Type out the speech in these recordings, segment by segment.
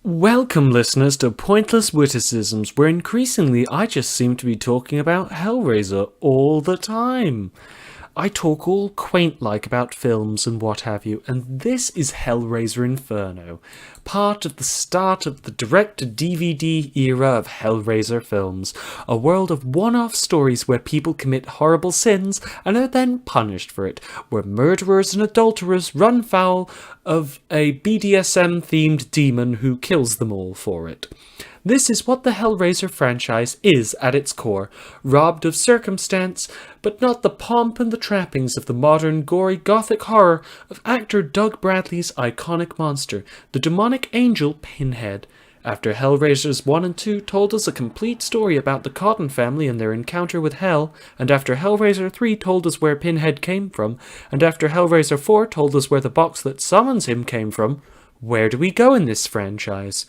Welcome, listeners, to Pointless Witticisms, where increasingly I just seem to be talking about Hellraiser all the time. I talk all quaint-like about films and what have you, and this is Hellraiser Inferno, part of the start of the direct-to-DVD era of Hellraiser films, a world of one-off stories where people commit horrible sins and are then punished for it, where murderers and adulterers run foul of a BDSM-themed demon who kills them all for it. This is what the Hellraiser franchise is at its core, robbed of circumstance, but not the pomp and the trappings of the modern, gory gothic horror of actor Doug Bradley's iconic monster, the demonic angel Pinhead. After Hellraisers 1 and 2 told us a complete story about the Cotton family and their encounter with Hell, and after Hellraiser 3 told us where Pinhead came from, and after Hellraiser 4 told us where the box that summons him came from, where do we go in this franchise?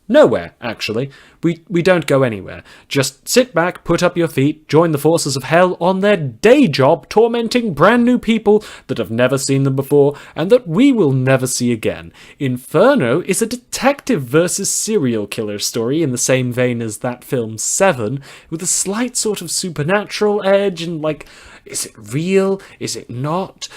Nowhere, actually. We don't go anywhere. Just sit back, put up your feet, join the forces of hell on their day job, tormenting brand new people that have never seen them before and that we will never see again. Inferno is a detective versus serial killer story in the same vein as that film Seven, with a slight sort of supernatural edge and is it real? Is it not?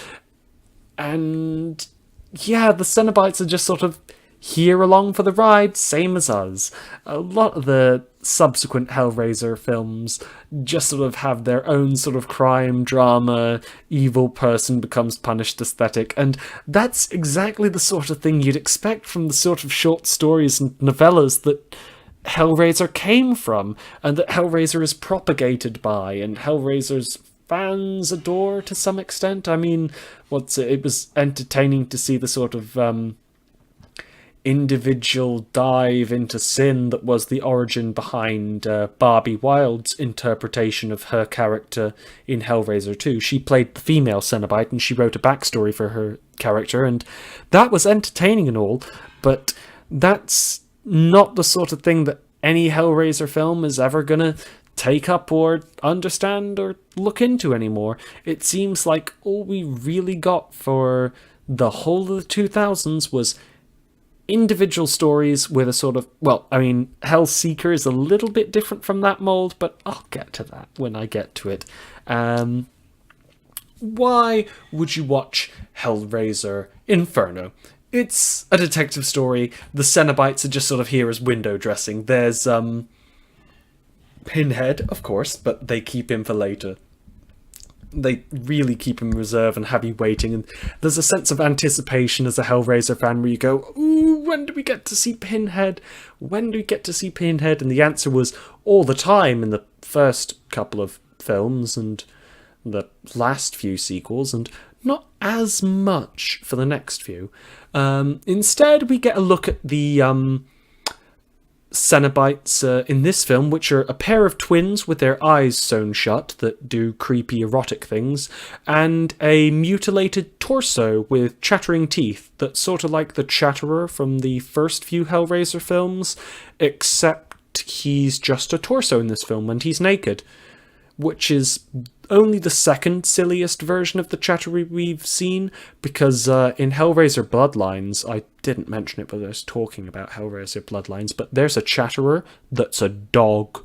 And yeah, the Cenobites are just sort of here along for the ride, same as us. A lot of the subsequent Hellraiser films just sort of have their own sort of crime, drama, evil person becomes punished aesthetic, and that's exactly the sort of thing you'd expect from the sort of short stories and novellas that Hellraiser came from, and that Hellraiser is propagated by, and Hellraiser's fans adore to some extent. I mean, it was entertaining to see the sort of individual dive into sin that was the origin behind Barbie Wilde's interpretation of her character in Hellraiser 2. She played the female Cenobite and she wrote a backstory for her character, and that was entertaining and all, but that's not the sort of thing that any Hellraiser film is ever gonna take up or understand or look into anymore. It seems like all we really got for the whole of the 2000s was individual stories with a sort of, Hellseeker is a little bit different from that mold, but I'll get to that when I get to it. Why would you watch Hellraiser Inferno? It's a detective story. The Cenobites are just sort of here as window dressing. There's Pinhead, of course, but they keep him for later. They really keep him in reserve and have you waiting, and there's a sense of anticipation as a Hellraiser fan where you go, ooh, when do we get to see Pinhead? When do we get to see Pinhead? And the answer was all the time in the first couple of films and the last few sequels, and not as much for the next few. Instead, we get a look at the Cenobites in this film, which are a pair of twins with their eyes sewn shut that do creepy erotic things, and a mutilated torso with chattering teeth that's sort of like the Chatterer from the first few Hellraiser films, except he's just a torso in this film and he's naked, which is only the second silliest version of the Chatterer we've seen, because in Hellraiser Bloodlines, I didn't mention it, but I was talking about Hellraiser Bloodlines, but there's a Chatterer that's a dog.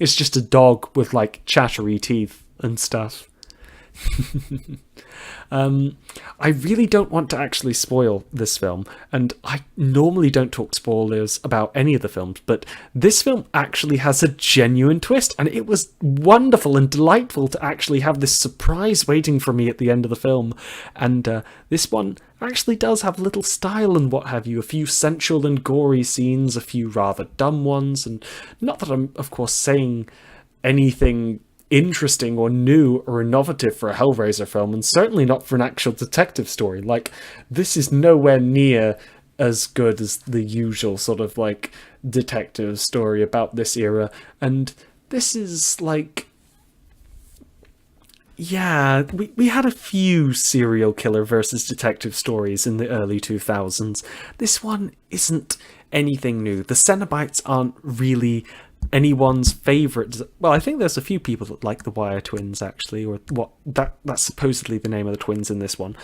It's just a dog with, chattery teeth and stuff. I really don't want to actually spoil this film, and I normally don't talk spoilers about any of the films, but this film actually has a genuine twist, and it was wonderful and delightful to actually have this surprise waiting for me at the end of the film. And this one actually does have a little style and what have you, a few sensual and gory scenes, a few rather dumb ones, and not that I'm, of course, saying anything interesting or new or innovative for a Hellraiser film, and certainly not for an actual detective story. This is nowhere near as good as the usual sort of detective story about this era, and this is we had a few serial killer versus detective stories in the early 2000s. This one isn't anything new. The Cenobites aren't really anyone's favourite. Well, I think there's a few people that like the Wire twins, actually, or that's supposedly the name of the twins in this one.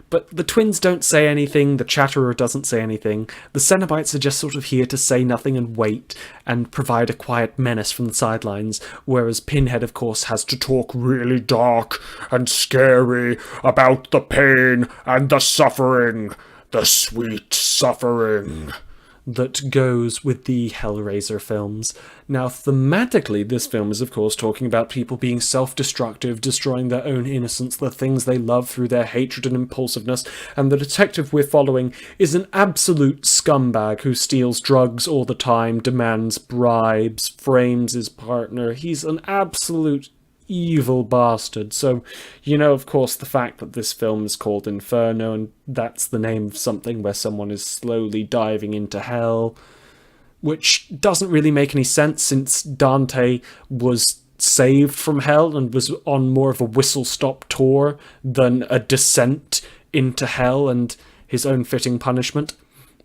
But the twins don't say anything, the Chatterer doesn't say anything, the Cenobites are just sort of here to say nothing and wait, and provide a quiet menace from the sidelines, whereas Pinhead, of course, has to talk really dark and scary about the pain and the suffering, the sweet suffering that goes with the Hellraiser films. Now, thematically, this film is, of course, talking about people being self-destructive, destroying their own innocence, the things they love through their hatred and impulsiveness, and the detective we're following is an absolute scumbag who steals drugs all the time, demands bribes, frames his partner. He's an absolute evil bastard. So, of course, the fact that this film is called Inferno, and that's the name of something where someone is slowly diving into hell, which doesn't really make any sense since Dante was saved from hell and was on more of a whistle-stop tour than a descent into hell and his own fitting punishment.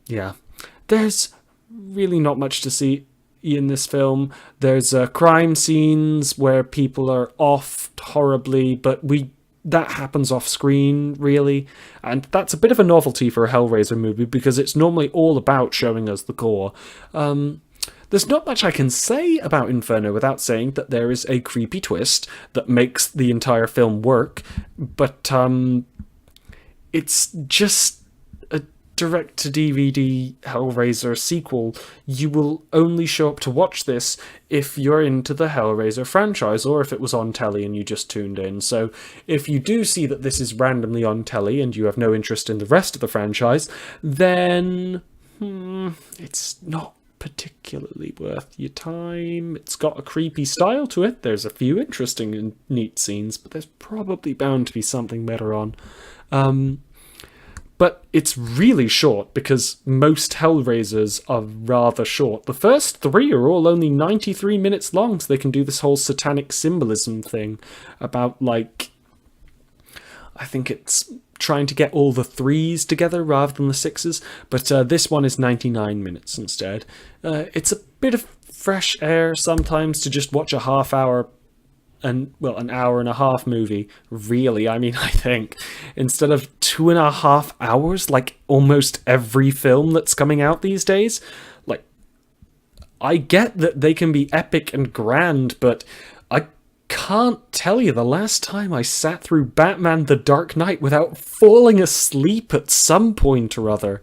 Yeah. There's really not much to see in this film. There's crime scenes where people are off horribly, but that happens off screen, really, and that's a bit of a novelty for a Hellraiser movie because it's normally all about showing us the gore. There's not much I can say about Inferno without saying that there is a creepy twist that makes the entire film work, but it's just a direct-to-DVD Hellraiser sequel. You will only show up to watch this if you're into the Hellraiser franchise, or if it was on telly and you just tuned in. So if you do see that this is randomly on telly and you have no interest in the rest of the franchise, then it's not particularly worth your time. It's got a creepy style to it. There's a few interesting and neat scenes, but there's probably bound to be something better on. But it's really short because most Hellraisers are rather short. The first 3 are all only 93 minutes long, so they can do this whole satanic symbolism thing about, I think it's trying to get all the 3s together rather than the 6s, but this one is 99 minutes instead. It's a bit of fresh air sometimes to just watch a half-hour an hour and a half movie, really. I think instead of 2.5 hours like almost every film that's coming out these days. I get that they can be epic and grand, but I can't tell you the last time I sat through Batman The Dark Knight without falling asleep at some point or other.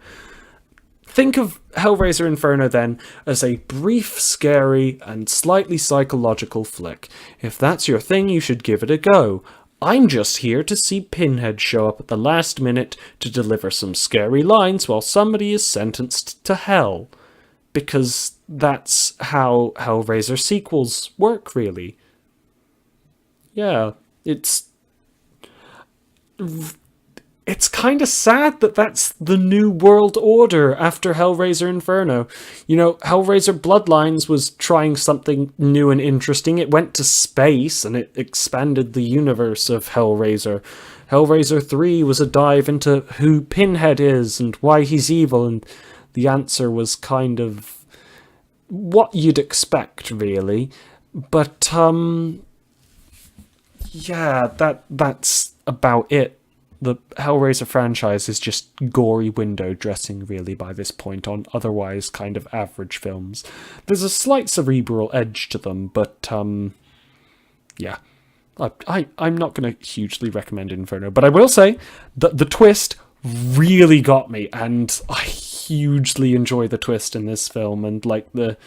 Think of Hellraiser Inferno, then, as a brief, scary, and slightly psychological flick. If that's your thing, you should give it a go. I'm just here to see Pinhead show up at the last minute to deliver some scary lines while somebody is sentenced to hell. Because that's how Hellraiser sequels work, really. Yeah, it's kind of sad that that's the new world order after Hellraiser Inferno. Hellraiser Bloodlines was trying something new and interesting. It went to space and it expanded the universe of Hellraiser. Hellraiser 3 was a dive into who Pinhead is and why he's evil, and the answer was kind of what you'd expect, really. But, yeah, that's about it. The Hellraiser franchise is just gory window dressing, really, by this point, on otherwise kind of average films. There's a slight cerebral edge to them, but, yeah. I'm not going to hugely recommend Inferno, but I will say that the twist really got me, and I hugely enjoy the twist in this film, and, the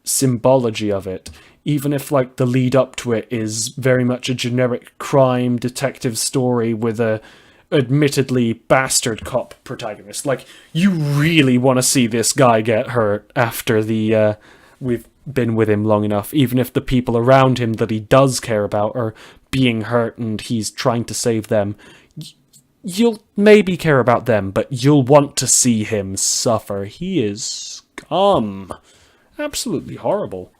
symbology of it. Even if, the lead up to it is very much a generic crime detective story with a admittedly bastard cop protagonist. You really want to see this guy get hurt after we've been with him long enough, even if the people around him that he does care about are being hurt and he's trying to save them. You'll maybe care about them, but you'll want to see him suffer. He is scum. Absolutely horrible.